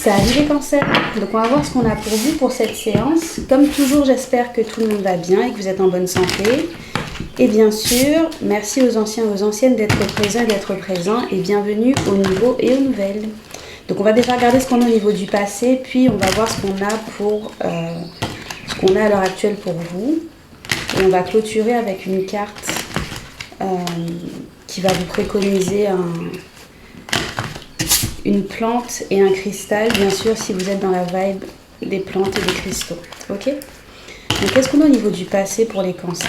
Salut les cancers. Donc on va voir ce qu'on a pour vous pour cette séance. Comme toujours, j'espère que tout le monde va bien et que vous êtes en bonne santé. Et bien sûr, merci aux anciens et aux anciennes d'être présents et d'être présents. Et bienvenue aux nouveaux et aux nouvelles. Donc on va déjà regarder ce qu'on a au niveau du passé, puis on va voir ce qu'on a pour ce qu'on a à l'heure actuelle pour vous. Et on va clôturer avec une carte qui va vous préconiser une plante et un cristal, bien sûr, si vous êtes dans la vibe des plantes et des cristaux. Ok? Donc, qu'est-ce qu'on a au niveau du passé pour les cancers?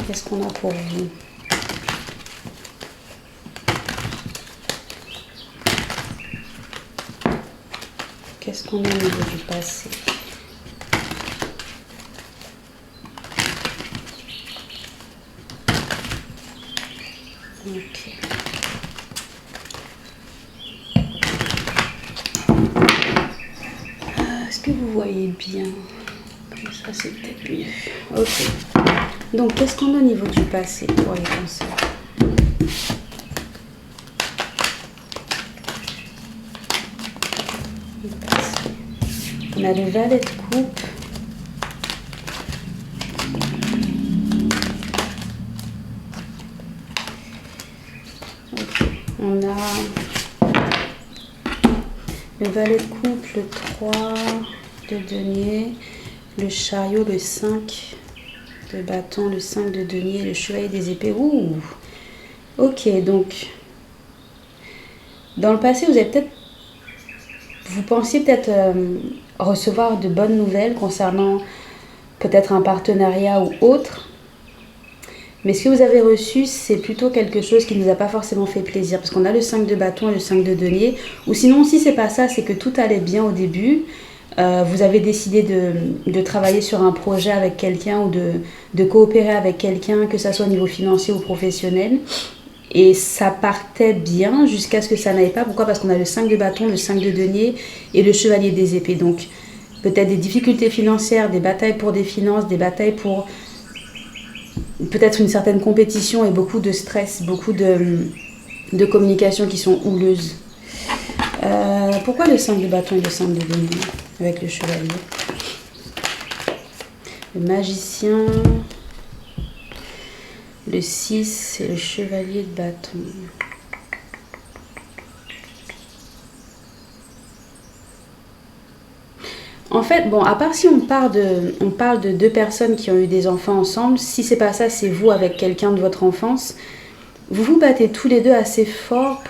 Qu'est-ce qu'on a pour vous? Qu'est-ce qu'on a au niveau du passé? Ok. Est-ce que vous voyez bien? Comme ça, c'est peut-être mieux. Ok. Donc, qu'est-ce qu'on a au niveau du passé pour les cancers? On a le valet de coupe. Okay. On a le valet de coupe, le 3 de denier, le chariot, le 5 de bâton, le 5 de denier, le chevalier des épées. Ouh. Ok, donc dans le passé, vous pensiez peut-être recevoir de bonnes nouvelles concernant peut-être un partenariat ou autre. Mais ce que vous avez reçu, c'est plutôt quelque chose qui ne nous a pas forcément fait plaisir. Parce qu'on a le 5 de bâton et le 5 de denier. Ou sinon, si c'est pas ça, c'est que tout allait bien au début. Vous avez décidé de travailler sur un projet avec quelqu'un ou de coopérer avec quelqu'un, que ce soit au niveau financier ou professionnel. Et ça partait bien jusqu'à ce que ça n'aille pas. Pourquoi? Parce qu'on a le 5 de bâton, le 5 de denier et le chevalier des épées. Donc, peut-être des difficultés financières, des batailles pour des finances, des batailles pour peut-être une certaine compétition et beaucoup de stress, beaucoup de communications qui sont houleuses. Pourquoi le 5 de bâton et le 5 de denier avec le chevalier? Le magicien, le 6 et le chevalier de bâton. En fait, bon, à part si on parle de deux personnes qui ont eu des enfants ensemble, si c'est pas ça, c'est vous avec quelqu'un de votre enfance, vous vous battez tous les deux assez fort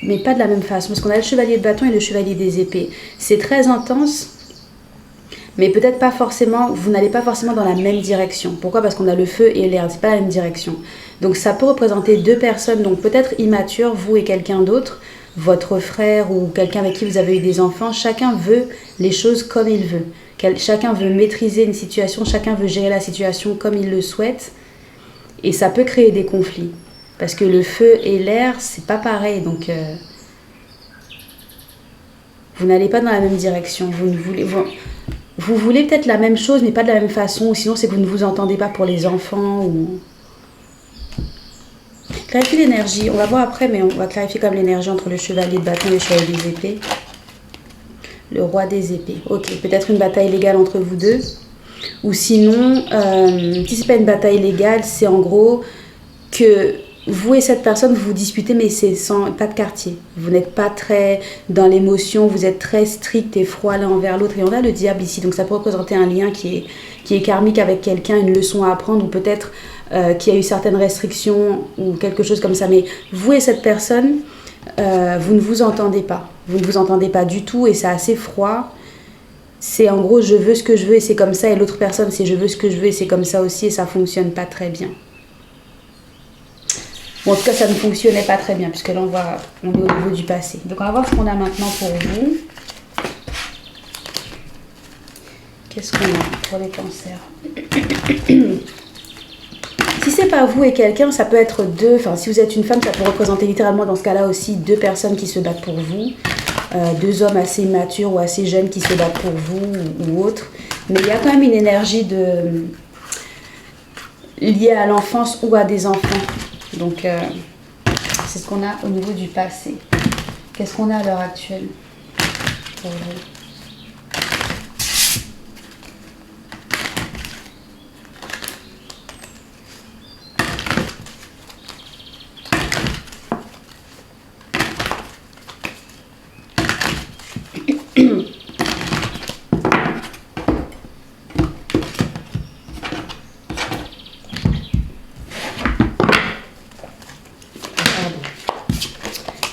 mais pas de la même façon, parce qu'on a le chevalier de bâton et le chevalier des épées. C'est très intense, mais peut-être pas forcément, vous n'allez pas forcément dans la même direction. Pourquoi? Parce qu'on a le feu et l'air, c'est pas la même direction. Donc ça peut représenter deux personnes, donc peut-être immatures, vous et quelqu'un d'autre, votre frère ou quelqu'un avec qui vous avez eu des enfants. Chacun veut les choses comme il veut. Chacun veut maîtriser une situation, chacun veut gérer la situation comme il le souhaite. Et ça peut créer des conflits. Parce que le feu et l'air, c'est pas pareil. Donc, vous n'allez pas dans la même direction. Vous voulez peut-être la même chose, mais pas de la même façon. Ou sinon, c'est que vous ne vous entendez pas pour les enfants. Clarifier l'énergie. On va voir après, mais on va clarifier comme l'énergie entre le chevalier de bâton et le chevalier des épées. Le roi des épées. Ok, peut-être une bataille légale entre vous deux. Ou sinon, si c'est pas une bataille légale, c'est en gros que vous et cette personne, vous vous disputez, mais c'est pas de quartier. Vous n'êtes pas très dans l'émotion, vous êtes très strict et froid l'un envers l'autre. Et on a le diable ici, donc ça peut représenter un lien qui est karmique avec quelqu'un, une leçon à apprendre, ou peut-être qu'il y a eu certaines restrictions, ou quelque chose comme ça. Mais vous et cette personne, vous ne vous entendez pas. Vous ne vous entendez pas du tout, et c'est assez froid. C'est en gros, je veux ce que je veux, et c'est comme ça. Et l'autre personne, c'est je veux ce que je veux, et c'est comme ça aussi, et ça fonctionne pas très bien. Bon, en tout cas, ça ne fonctionnait pas très bien, puisque là, on est au niveau du passé. Donc, on va voir ce qu'on a maintenant pour vous. Qu'est-ce qu'on a pour les cancers? Si c'est pas vous et quelqu'un, ça peut être deux. Enfin, si vous êtes une femme, ça peut représenter littéralement, dans ce cas-là aussi, deux personnes qui se battent pour vous. Deux hommes assez matures ou assez jeunes qui se battent pour vous ou autre. Mais il y a quand même une énergie liée à l'enfance ou à des enfants. Donc, c'est ce qu'on a au niveau du passé. Qu'est-ce qu'on a à l'heure actuelle pour vous?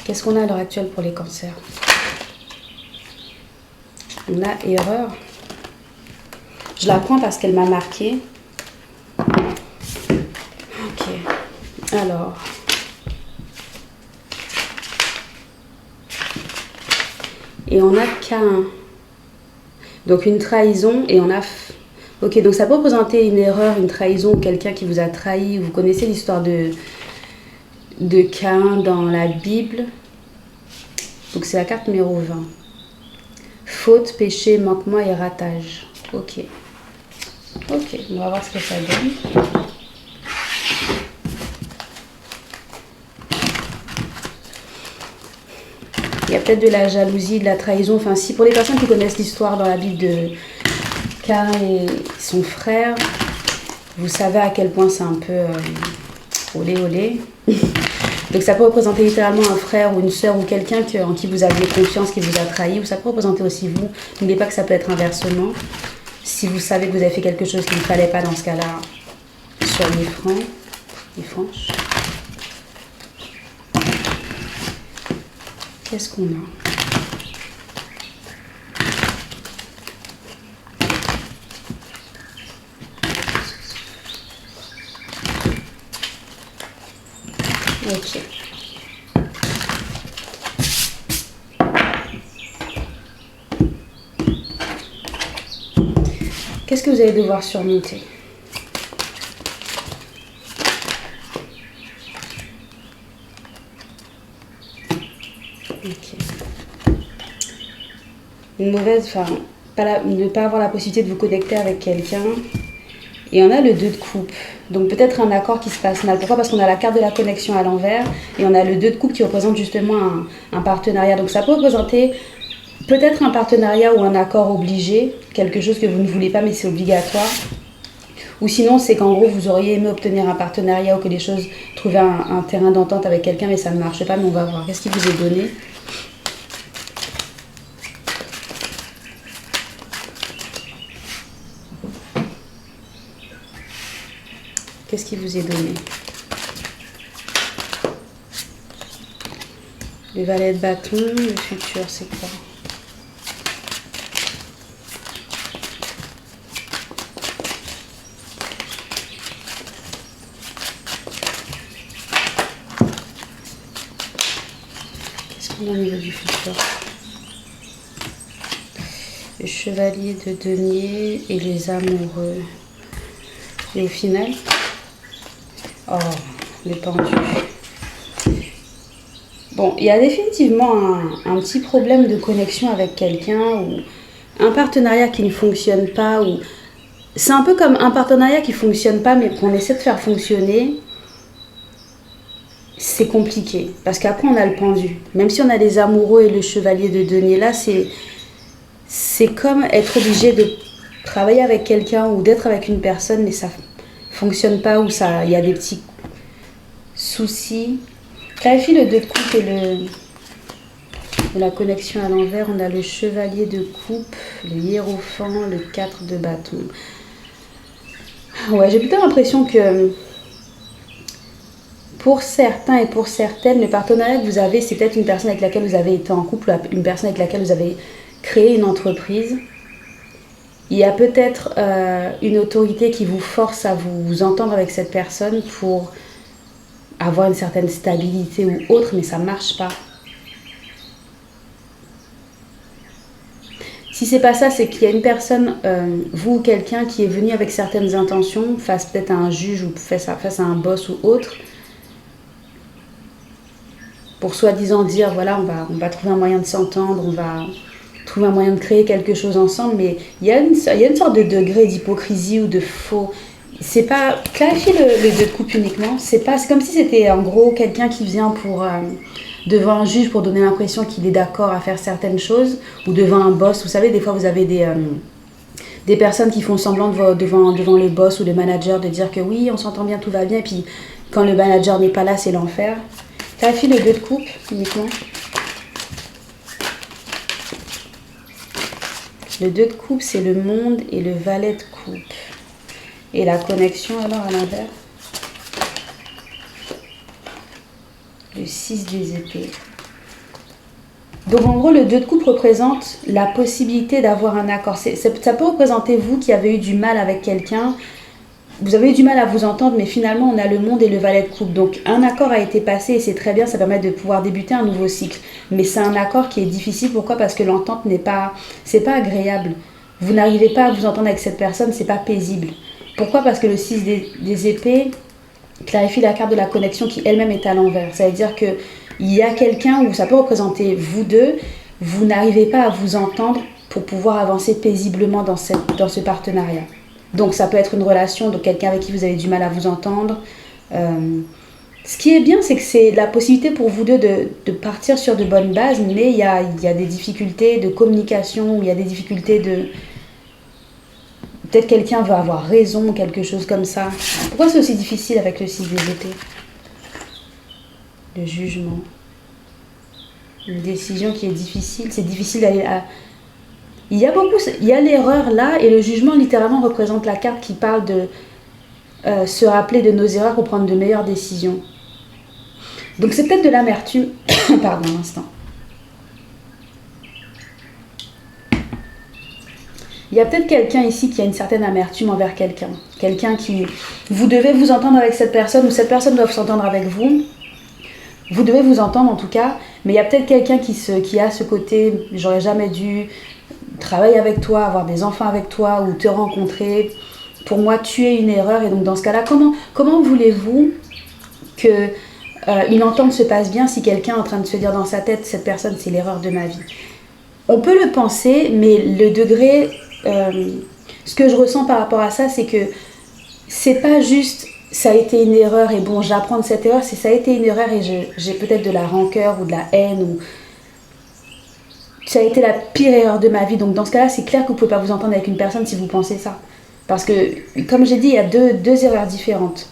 Qu'est-ce qu'on a à l'heure actuelle pour les cancers? On a erreur. Je la prends parce qu'elle m'a marqué. Ok. Alors. Et on a K1. Donc une trahison et on a... Ok, donc ça peut représenter une erreur, une trahison ou quelqu'un qui vous a trahi. Vous connaissez l'histoire de Caïn dans la Bible. Donc c'est la carte numéro 20. Faute, péché, manquement et ratage. Ok. Ok, on va voir ce que ça donne. Il y a peut-être de la jalousie, de la trahison. Enfin, si pour les personnes qui connaissent l'histoire dans la Bible de Caïn et son frère, vous savez à quel point c'est un peu olé olé. Donc ça peut représenter littéralement un frère ou une sœur ou quelqu'un en qui vous aviez confiance, qui vous a trahi, ou ça peut représenter aussi vous. N'oubliez pas que ça peut être inversement. Si vous savez que vous avez fait quelque chose qu'il ne fallait pas dans ce cas-là, soyez francs et franches. Qu'est-ce qu'on a? Ok. Qu'est-ce que vous allez devoir surmonter? Ok. Une mauvaise, enfin, ne pas avoir la possibilité de vous connecter avec quelqu'un. Et on a le 2 de coupe. Donc peut-être un accord qui se passe mal. Pourquoi? Parce qu'on a la carte de la connexion à l'envers et on a le 2 de coupe qui représente justement un partenariat. Donc ça peut représenter peut-être un partenariat ou un accord obligé, quelque chose que vous ne voulez pas mais c'est obligatoire. Ou sinon c'est qu'en gros vous auriez aimé obtenir un partenariat ou que les choses, trouver un terrain d'entente avec quelqu'un mais ça ne marche pas. Mais on va voir. Qu'est-ce qui vous est donné? Qu'est-ce qui vous est donné? Le valet de bâton, le futur, c'est quoi? Qu'est-ce qu'on a au niveau du futur? Le chevalier de denier et les amoureux. Et au final... Oh, les pendus. Bon, il y a définitivement un petit problème de connexion avec quelqu'un ou un partenariat qui ne fonctionne pas. Ou... C'est un peu comme un partenariat qui ne fonctionne pas mais qu'on essaie de faire fonctionner. C'est compliqué parce qu'après on a le pendu. Même si on a les amoureux et le chevalier de denier là, c'est comme être obligé de travailler avec quelqu'un ou d'être avec une personne mais ça fonctionne pas ou ça, il y a des petits soucis. Clarifie le 2 de coupe et la connexion à l'envers. On a le chevalier de coupe, le hiérophant, le 4 de bâton. Ouais, j'ai plutôt l'impression que pour certains et pour certaines, le partenariat que vous avez, c'est peut-être une personne avec laquelle vous avez été en couple, une personne avec laquelle vous avez créé une entreprise. Il y a peut-être une autorité qui vous force à vous entendre avec cette personne pour avoir une certaine stabilité ou autre, mais ça ne marche pas. Si c'est pas ça, c'est qu'il y a une personne, vous ou quelqu'un qui est venu avec certaines intentions, face peut-être à un juge ou face à un boss ou autre, pour soi-disant dire, voilà, on va trouver un moyen de s'entendre, on va... trouver un moyen de créer quelque chose ensemble, mais il y a une sorte de degré d'hypocrisie ou de faux. C'est pas... Clarifie le 2 de coupe uniquement. C'est comme si c'était en gros quelqu'un qui vient pour devant un juge pour donner l'impression qu'il est d'accord à faire certaines choses, ou devant un boss. Vous savez, des fois vous avez des personnes qui font semblant devant le boss ou le manager de dire que oui, on s'entend bien, tout va bien, et puis quand le manager n'est pas là, c'est l'enfer. Clarifie le 2 de coupe uniquement. Le 2 de coupe, c'est le monde et le valet de coupe. Et la connexion alors à l'envers. Le 6 des épées. Donc en gros, le 2 de coupe représente la possibilité d'avoir un accord. Ça peut représenter vous qui avez eu du mal avec quelqu'un. Vous avez eu du mal à vous entendre, mais finalement, on a le monde et le valet de coupe. Donc un accord a été passé et c'est très bien, ça permet de pouvoir débuter un nouveau cycle. Mais c'est un accord qui est difficile. Pourquoi? Parce que l'entente c'est pas agréable. Vous n'arrivez pas à vous entendre avec cette personne, c'est pas paisible. Pourquoi? Parce que le 6 des épées clarifie la carte de la connexion qui elle-même est à l'envers. Ça veut dire qu'il y a quelqu'un où ça peut représenter vous deux, vous n'arrivez pas à vous entendre pour pouvoir avancer paisiblement dans ce partenariat. Donc ça peut être une relation, donc quelqu'un avec qui vous avez du mal à vous entendre. Ce qui est bien, c'est que c'est la possibilité pour vous deux de partir sur de bonnes bases, mais il y a des difficultés de communication, il y a des difficultés de... Peut-être quelqu'un veut avoir raison, quelque chose comme ça. Pourquoi c'est aussi difficile avec le 6 des épées? Le jugement. Une décision qui est difficile. C'est difficile d'aller à... Il y a l'erreur là, et le jugement littéralement représente la carte qui parle de se rappeler de nos erreurs pour prendre de meilleures décisions. Donc c'est peut-être de l'amertume. Pardon un instant. Il y a peut-être quelqu'un ici qui a une certaine amertume envers quelqu'un. Quelqu'un qui... Vous devez vous entendre avec cette personne, ou cette personne doit s'entendre avec vous. Vous devez vous entendre en tout cas, mais il y a peut-être quelqu'un qui a ce côté, j'aurais jamais dû travailler avec toi, avoir des enfants avec toi, ou te rencontrer. Pour moi, tu es une erreur. Et donc dans ce cas-là, comment voulez-vous que une entente se passe bien si quelqu'un est en train de se dire dans sa tête, cette personne c'est l'erreur de ma vie? On peut le penser, mais le degré... ce que je ressens par rapport à ça, c'est que c'est pas juste ça a été une erreur et bon j'apprends de cette erreur, c'est ça a été une erreur et j'ai peut-être de la rancœur ou de la haine, ou ça a été la pire erreur de ma vie. Donc dans ce cas-là, c'est clair que vous pouvez pas vous entendre avec une personne si vous pensez ça, parce que comme j'ai dit, il y a deux erreurs différentes.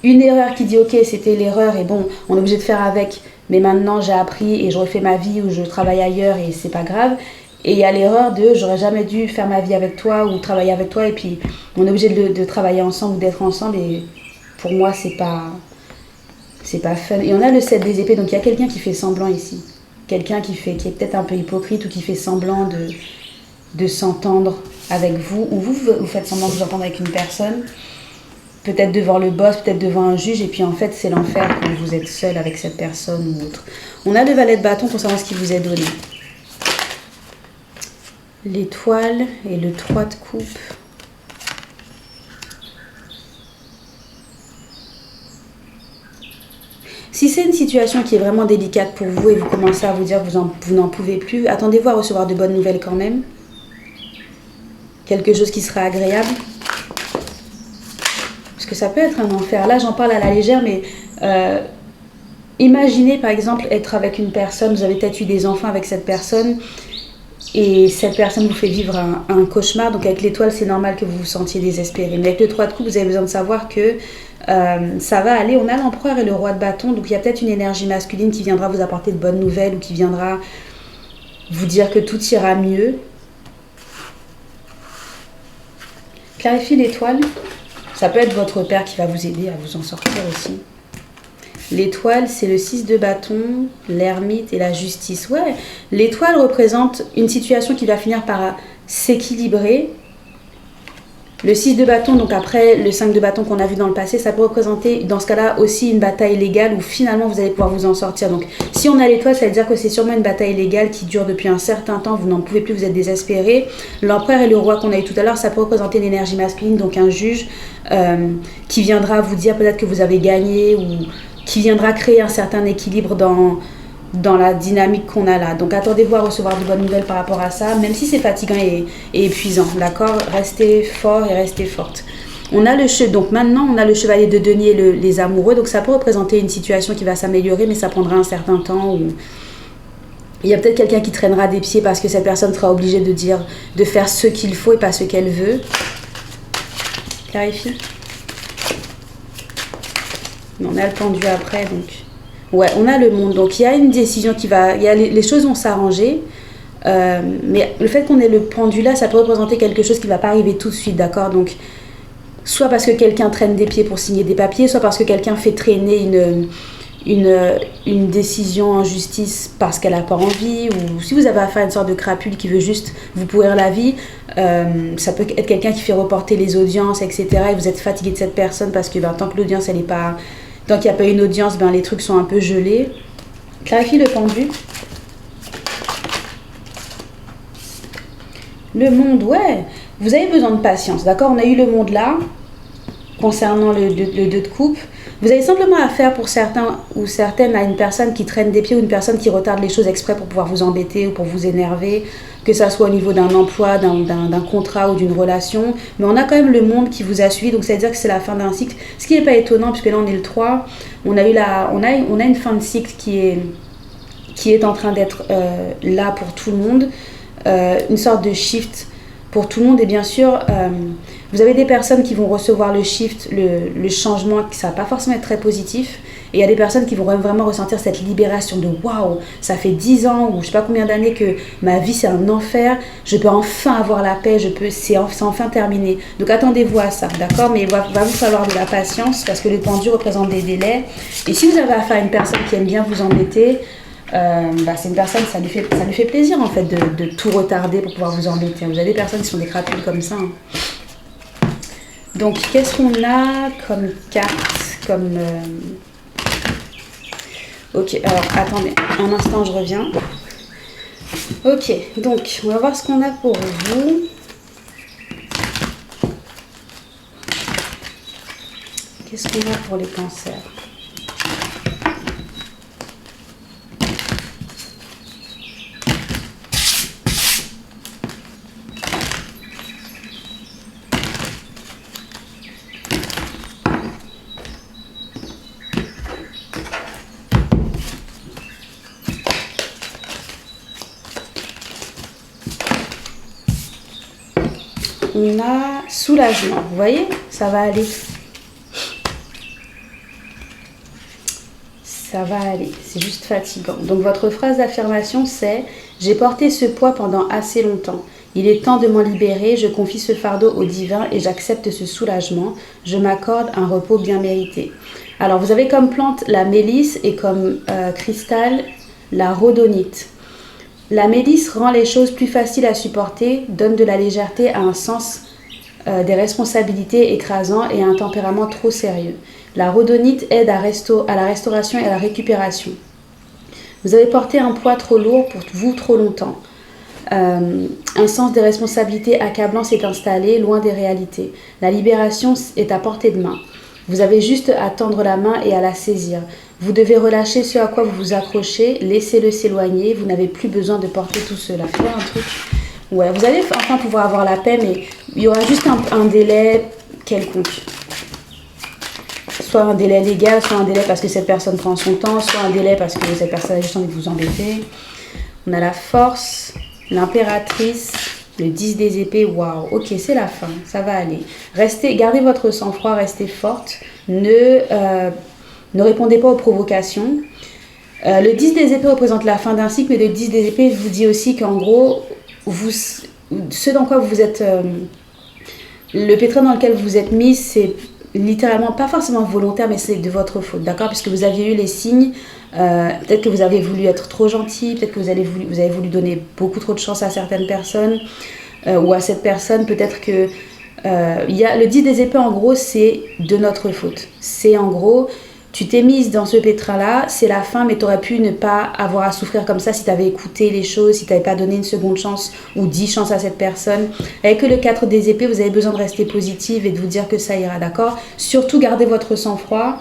Une erreur qui dit ok, c'était l'erreur et bon on est obligé de faire avec, mais maintenant j'ai appris et je refais ma vie ou je travaille ailleurs et c'est pas grave. Et il y a l'erreur de j'aurais jamais dû faire ma vie avec toi ou travailler avec toi, et puis on est obligé de travailler ensemble ou d'être ensemble, et pour moi c'est pas fun. Et on a le 7 des épées, donc il y a quelqu'un qui fait semblant ici. Quelqu'un qui est peut-être un peu hypocrite ou qui fait semblant de s'entendre avec vous, ou vous faites semblant de vous entendre avec une personne, peut-être devant le boss, peut-être devant un juge, et puis en fait c'est l'enfer quand vous êtes seul avec cette personne ou autre. On a le valet de bâton pour savoir ce qui vous est donné. L'étoile et le 3 de coupe. Si c'est une situation qui est vraiment délicate pour vous et vous commencez à vous dire que vous n'en pouvez plus, attendez-vous à recevoir de bonnes nouvelles quand même. Quelque chose qui sera agréable. Parce que ça peut être un enfer. Là, j'en parle à la légère, mais imaginez par exemple être avec une personne, vous avez peut-être eu des enfants avec cette personne, et cette personne vous fait vivre un cauchemar. Donc avec l'étoile, c'est normal que vous vous sentiez désespéré. Mais avec le 3 de coupe, vous avez besoin de savoir que ça va aller. On a l'empereur et le roi de bâton. Donc il y a peut-être une énergie masculine qui viendra vous apporter de bonnes nouvelles, ou qui viendra vous dire que tout ira mieux. Clarifie l'étoile. Ça peut être votre père qui va vous aider à vous en sortir aussi. L'étoile, c'est le 6 de bâton, l'ermite et la justice. Ouais, l'étoile représente une situation qui va finir par s'équilibrer. Le 6 de bâton, donc après le 5 de bâton qu'on a vu dans le passé, ça peut représenter dans ce cas-là aussi une bataille légale où finalement vous allez pouvoir vous en sortir. Donc si on a l'étoile, ça veut dire que c'est sûrement une bataille légale qui dure depuis un certain temps, vous n'en pouvez plus, vous êtes désespéré. L'empereur et le roi qu'on a eu tout à l'heure, ça peut représenter une énergie masculine, donc un juge qui viendra vous dire peut-être que vous avez gagné, ou qui viendra créer un certain équilibre dans la dynamique qu'on a là. Donc attendez-vous à recevoir de bonnes nouvelles par rapport à ça, même si c'est fatigant et épuisant, d'accord? Restez fort et restez forte. On a donc maintenant, on a le chevalier de denier, les amoureux. Donc ça peut représenter une situation qui va s'améliorer, mais ça prendra un certain temps. Il y a peut-être quelqu'un qui traînera des pieds parce que cette personne sera obligée de faire ce qu'il faut et pas ce qu'elle veut. Clarifie. On a le pendu après, donc. Ouais, on a le monde. Donc il y a une décision les choses vont s'arranger. Mais le fait qu'on ait le pendu là, ça peut représenter quelque chose qui ne va pas arriver tout de suite, d'accord? Donc, soit parce que quelqu'un traîne des pieds pour signer des papiers, soit parce que quelqu'un fait traîner une décision en justice parce qu'elle n'a pas envie, ou si vous avez affaire à une sorte de crapule qui veut juste vous pourrir la vie, ça peut être quelqu'un qui fait reporter les audiences, etc. Et vous êtes fatigué de cette personne parce que tant que l'audience, elle est pas... Tant qu'il n'y a pas une audience, les trucs sont un peu gelés. Clarifie le pendu. Le monde, ouais. Vous avez besoin de patience, d'accord? On a eu le monde là, concernant le 2 de coupe. Vous avez simplement affaire pour certains ou certaines à une personne qui traîne des pieds ou une personne qui retarde les choses exprès pour pouvoir vous embêter ou pour vous énerver, que ça soit au niveau d'un emploi, d'un contrat ou d'une relation. Mais on a quand même le monde qui vous a suivi, donc ça veut dire que c'est la fin d'un cycle. Ce qui n'est pas étonnant, puisque là on est le 3, on a une fin de cycle qui est en train d'être là pour tout le monde. Une sorte de shift pour tout le monde, et bien sûr vous avez des personnes qui vont recevoir le shift, le changement, ça va pas forcément être très positif, et il y a des personnes qui vont vraiment ressentir cette libération de waouh, ça fait 10 ans ou je sais pas combien d'années que ma vie c'est un enfer, je peux enfin avoir la paix, c'est enfin terminé. Donc attendez-vous à ça, d'accord? Mais il va vous falloir de la patience parce que le pendu représente des délais, et si vous avez affaire à une personne qui aime bien vous embêter, c'est une personne, ça lui fait plaisir en fait de tout retarder pour pouvoir vous embêter. Vous avez des personnes qui sont des crapules comme ça. Hein. Donc qu'est-ce qu'on a comme carte, Ok, alors attendez, un instant je reviens. Ok, donc on va voir ce qu'on a pour vous. Qu'est-ce qu'on a pour les cancers? On a soulagement, vous voyez, ça va aller. Ça va aller, c'est juste fatigant. Donc votre phrase d'affirmation c'est « J'ai porté ce poids pendant assez longtemps. Il est temps de m'en libérer, je confie ce fardeau au divin et j'accepte ce soulagement. Je m'accorde un repos bien mérité. » Alors vous avez comme plante la mélisse et comme cristal la rhodonite. La mélisse rend les choses plus faciles à supporter, donne de la légèreté à un sens des responsabilités écrasant et à un tempérament trop sérieux. La rhodonite aide à la restauration et à la récupération. Vous avez porté un poids trop lourd pour vous trop longtemps. Un sens des responsabilités accablant s'est installé, loin des réalités. La libération est à portée de main. Vous avez juste à tendre la main et à la saisir. Vous devez relâcher ce à quoi vous vous accrochez, laissez-le s'éloigner, vous n'avez plus besoin de porter tout cela. Faites un truc. Ouais, vous allez enfin pouvoir avoir la paix, mais il y aura juste un délai quelconque. Soit un délai légal, soit un délai parce que cette personne prend son temps, soit un délai parce que cette personne a juste envie de vous embêter. On a la force, l'impératrice, le 10 des épées, waouh, ok, c'est la fin, ça va aller. Gardez votre sang-froid, restez forte, ne répondez pas aux provocations. Le 10 des épées représente la fin d'un cycle, mais le 10 des épées vous dit aussi qu'en gros, ce dans quoi vous êtes... le pétrin dans lequel vous êtes mis, c'est littéralement pas forcément volontaire, mais c'est de votre faute, d'accord? Puisque vous aviez eu les signes, peut-être que vous avez voulu être trop gentil, peut-être que vous avez voulu donner beaucoup trop de chance à certaines personnes, ou à cette personne, peut-être que... le 10 des épées, en gros, c'est de notre faute. C'est en gros... Tu t'es mise dans ce pétrin-là, c'est la fin, mais tu aurais pu ne pas avoir à souffrir comme ça si tu avais écouté les choses, si tu n'avais pas donné une seconde chance ou 10 chances à cette personne. Avec le 4 des épées, vous avez besoin de rester positive et de vous dire que ça ira, d'accord? Surtout, gardez votre sang-froid,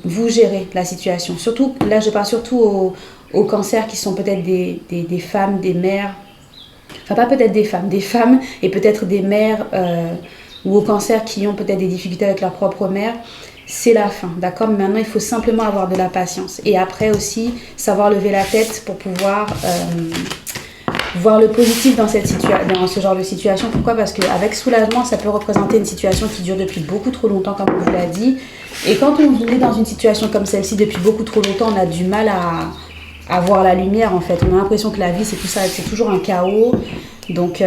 vous gérez la situation. Surtout, là, je parle surtout aux cancers qui sont peut-être des femmes, des mères, enfin pas peut-être des femmes et peut-être des mères ou aux cancers qui ont peut-être des difficultés avec leur propre mère, c'est la fin, d'accord? Mais maintenant, il faut simplement avoir de la patience. Et après aussi, savoir lever la tête pour pouvoir voir le positif dans dans ce genre de situation. Pourquoi? Parce qu'avec soulagement, ça peut représenter une situation qui dure depuis beaucoup trop longtemps, comme on vous l'a dit. Et quand on est dans une situation comme celle-ci depuis beaucoup trop longtemps, on a du mal à voir la lumière, en fait. On a l'impression que la vie, c'est tout ça, c'est toujours un chaos. Donc,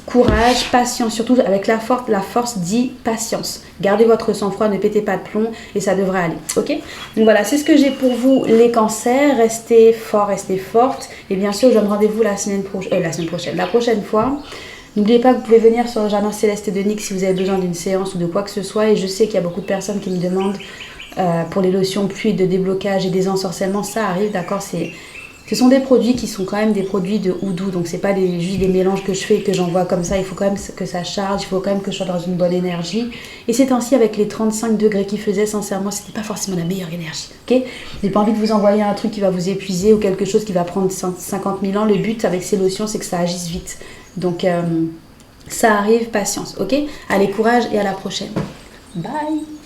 courage, patience, surtout avec la force dit patience. Gardez votre sang-froid, ne pétez pas de plomb et ça devrait aller, ok? Donc voilà, c'est ce que j'ai pour vous, les cancers. Restez forts, restez fortes. Et bien sûr, je donne rendez-vous la prochaine fois. N'oubliez pas que vous pouvez venir sur le Jardin Céleste de Nyx si vous avez besoin d'une séance ou de quoi que ce soit. Et je sais qu'il y a beaucoup de personnes qui me demandent pour les lotions pluie de déblocage et des ensorcellements. Ça arrive, d'accord? Ce sont des produits qui sont quand même des produits de houdou, donc c'est pas juste des mélanges que je fais et que j'envoie comme ça, il faut quand même que ça charge, il faut quand même que je sois dans une bonne énergie. Et c'est ainsi avec les 35 degrés qu'il faisait, sincèrement, c'était pas forcément la meilleure énergie, ok? J'ai pas envie de vous envoyer un truc qui va vous épuiser ou quelque chose qui va prendre 50 000 ans. Le but avec ces lotions, c'est que ça agisse vite. Donc ça arrive, patience, ok? Allez, courage et à la prochaine. Bye!